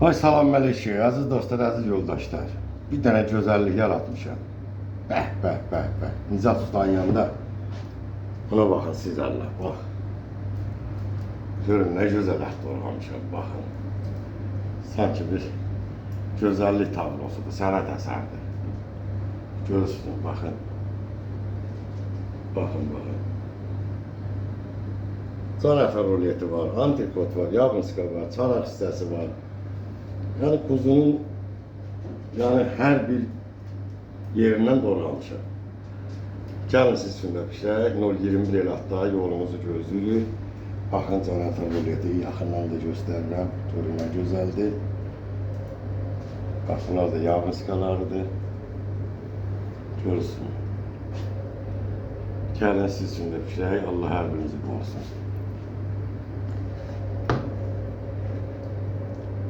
Hay salam mələkə, əziz dostlar, əziz yoldaşlar. Bir dənə gözəllik yaratmışam. Bəh, bəh, bəh, bəh. Nicat Usta'nın yanında. Buna baxın siz Allah, bax. Görün nə gözəl ət doğramışam, baxın. Sanki bir gözəllik tablosudur, sənət əsərdir. Görürsünüz, baxın. Baxın, baxın. Can əti ruleti var, antrikot var, yabınska var, çanaq hissəsi var. Yani kuzunun her bir yerinden doğramışam. Gəlin siz üçün də pişək, 021 el hatta yolunuzu gözləyir. Baxın can əti ruleti yaxından da göstərirəm. Görün nə gözəldir. Bax bunlar da yabınskalarıdır. Görürsün. Gəlin siz üçün də pişək, Allah hər birinizi qorusun.